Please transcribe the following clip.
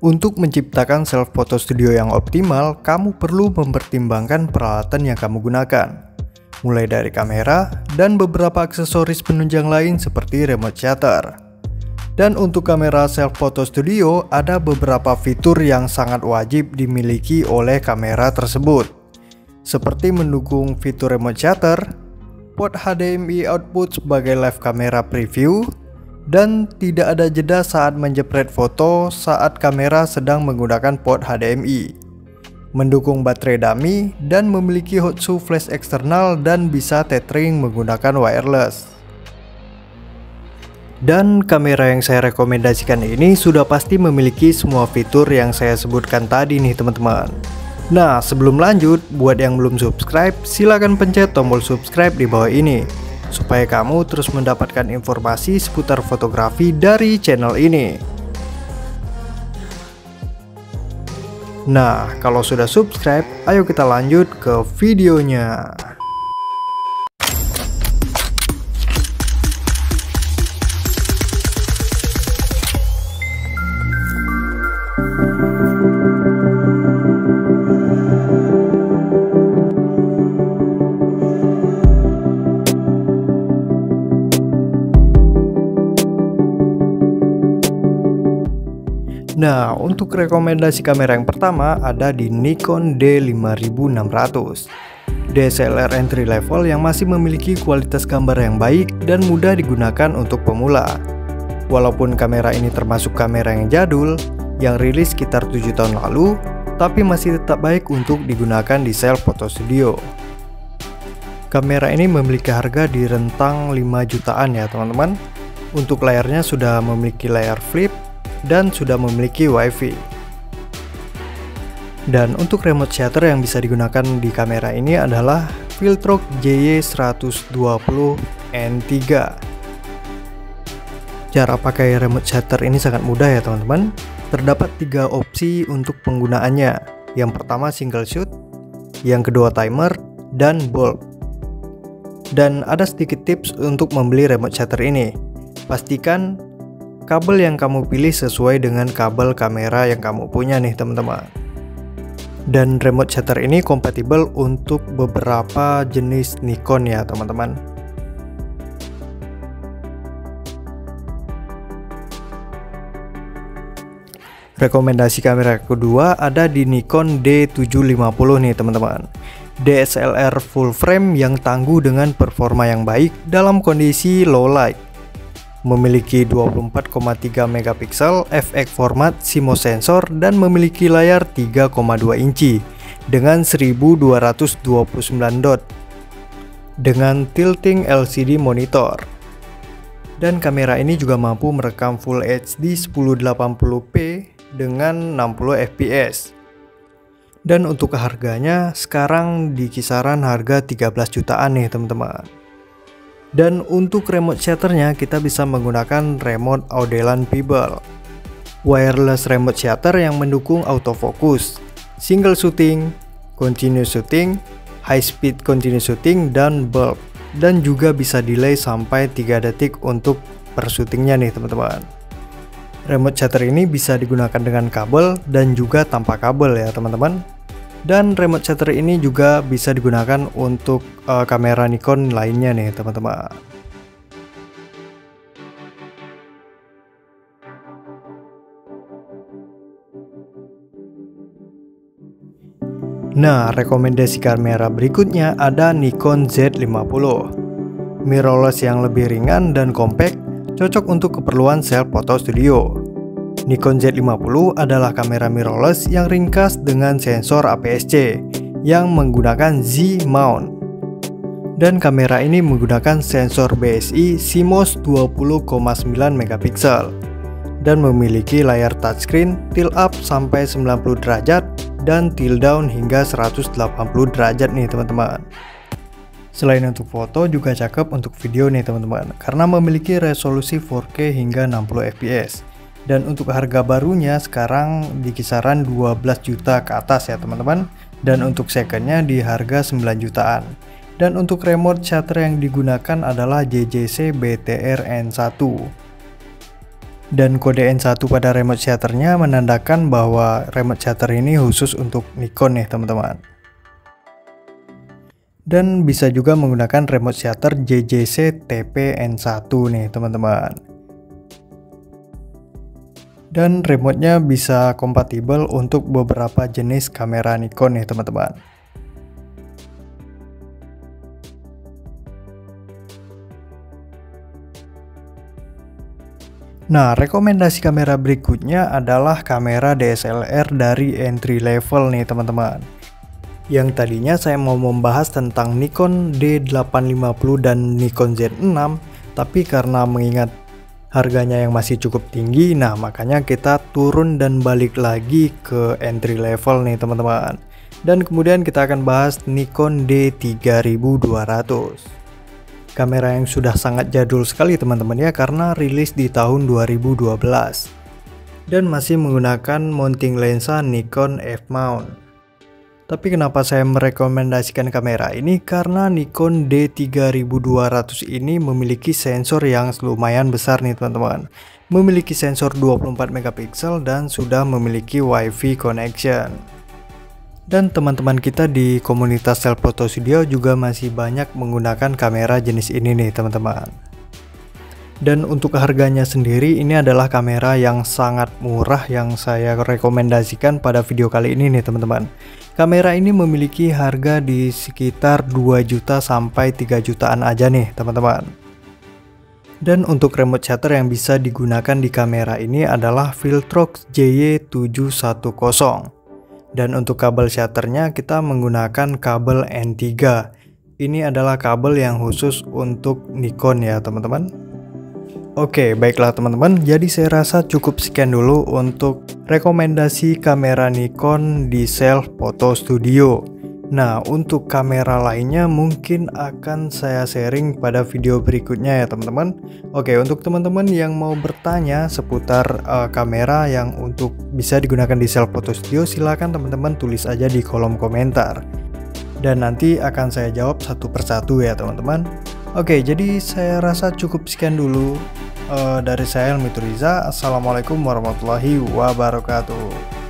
Untuk menciptakan self photo studio yang optimal, kamu perlu mempertimbangkan peralatan yang kamu gunakan, mulai dari kamera dan beberapa aksesoris penunjang lain seperti remote shutter. Dan untuk kamera self photo studio, ada beberapa fitur yang sangat wajib dimiliki oleh kamera tersebut, seperti mendukung fitur remote shutter, port HDMI output sebagai live camera preview, dan tidak ada jeda saat menjepret foto saat kamera sedang menggunakan port HDMI, mendukung baterai dummy, dan memiliki hot-shoe flash eksternal dan bisa tethering menggunakan wireless. Dan kamera yang saya rekomendasikan ini sudah pasti memiliki semua fitur yang saya sebutkan tadi nih teman-teman. Nah, sebelum lanjut, buat yang belum subscribe, silahkan pencet tombol subscribe di bawah ini supaya kamu terus mendapatkan informasi seputar fotografi dari channel ini. Nah, kalau sudah subscribe, ayo kita lanjut ke videonya. Nah, untuk rekomendasi kamera yang pertama ada di Nikon D5600, DSLR entry level yang masih memiliki kualitas gambar yang baik dan mudah digunakan untuk pemula. Walaupun kamera ini termasuk kamera yang jadul, yang rilis sekitar 7 tahun lalu, tapi masih tetap baik untuk digunakan di self photo studio. Kamera ini memiliki harga di rentang 5 jutaan ya teman-teman. Untuk layarnya sudah memiliki layar flip dan sudah memiliki WiFi. Dan untuk remote shutter yang bisa digunakan di kamera ini adalah Viltrox JY120N3. Cara pakai remote shutter ini sangat mudah ya teman-teman. Terdapat 3 opsi untuk penggunaannya. Yang pertama single shoot, yang kedua timer, dan bulb. Dan ada sedikit tips untuk membeli remote shutter ini. Pastikan kabel yang kamu pilih sesuai dengan kabel kamera yang kamu punya nih teman-teman. Dan remote shutter ini kompatibel untuk beberapa jenis Nikon ya teman-teman. Rekomendasi kamera kedua ada di Nikon D750 nih teman-teman. DSLR full frame yang tangguh dengan performa yang baik dalam kondisi low light. Memiliki 24,3 megapiksel, FX format, CMOS sensor, dan memiliki layar 3,2 inci dengan 1229 dot dengan tilting LCD monitor. Dan kamera ini juga mampu merekam Full HD 1080p dengan 60 fps. Dan untuk harganya sekarang di kisaran harga 13 jutaan nih teman-teman. Dan untuk remote shutternya kita bisa menggunakan remote Audellan Pebble, wireless remote shutter yang mendukung autofocus, single shooting, continuous shooting, high speed continuous shooting, dan bulb. Dan juga bisa delay sampai 3 detik untuk per syutingnya nih teman-teman. Remote shutter ini bisa digunakan dengan kabel dan juga tanpa kabel ya teman-teman. Dan remote shutter ini juga bisa digunakan untuk kamera Nikon lainnya nih teman-teman. Nah, rekomendasi kamera berikutnya ada Nikon Z50. Mirrorless yang lebih ringan dan compact, cocok untuk keperluan self photo studio. Nikon Z50 adalah kamera mirrorless yang ringkas dengan sensor APS-C yang menggunakan Z-mount. Dan kamera ini menggunakan sensor BSI CMOS 20,9 megapiksel dan memiliki layar touchscreen tilt up sampai 90 derajat dan tilt down hingga 180 derajat nih teman-teman. Selain untuk foto juga cakep untuk video nih teman-teman, karena memiliki resolusi 4K hingga 60 fps. Dan untuk harga barunya sekarang di kisaran 12 juta ke atas ya teman-teman. Dan untuk secondnya di harga 9 jutaan. Dan untuk remote shutter yang digunakan adalah JJC BTR N1. Dan kode N1 pada remote shutternya menandakan bahwa remote shutter ini khusus untuk Nikon nih teman-teman. Dan bisa juga menggunakan remote shutter JJC TP N1 nih teman-teman. Dan remote-nya bisa kompatibel untuk beberapa jenis kamera Nikon nih teman-teman. Nah, rekomendasi kamera berikutnya adalah kamera DSLR dari entry level nih teman-teman. Yang tadinya saya mau membahas tentang Nikon D850 dan Nikon Z6, tapi karena mengingat harganya yang masih cukup tinggi, nah makanya kita turun dan balik lagi ke entry level nih teman-teman. Dan kemudian kita akan bahas Nikon D3200. Kamera yang sudah sangat jadul sekali teman-teman ya, karena rilis di tahun 2012 dan masih menggunakan mounting lensa Nikon F-mount. Tapi kenapa saya merekomendasikan kamera ini? Karena Nikon D3200 ini memiliki sensor yang lumayan besar nih teman-teman. Memiliki sensor 24 megapiksel dan sudah memiliki WiFi connection. Dan teman-teman kita di komunitas Self Photo Studio juga masih banyak menggunakan kamera jenis ini nih teman-teman. Dan untuk harganya sendiri, ini adalah kamera yang sangat murah yang saya rekomendasikan pada video kali ini nih teman-teman. Kamera ini memiliki harga di sekitar 2 juta sampai 3 jutaan aja nih teman-teman. Dan untuk remote shutter yang bisa digunakan di kamera ini adalah Viltrox JY710. Dan untuk kabel shutternya kita menggunakan kabel N3. Ini adalah kabel yang khusus untuk Nikon ya teman-teman. Oke, baiklah teman-teman, jadi saya rasa cukup sekian dulu untuk rekomendasi kamera Nikon di Self Photo Studio. Nah, untuk kamera lainnya mungkin akan saya sharing pada video berikutnya ya teman-teman. Oke, untuk teman-teman yang mau bertanya seputar kamera yang untuk bisa digunakan di Self Photo Studio, silahkan teman-teman tulis aja di kolom komentar. Dan nanti akan saya jawab satu persatu ya teman-teman. Oke, jadi saya rasa cukup sekian dulu dari saya Helmi Turiza. Assalamualaikum warahmatullahi wabarakatuh.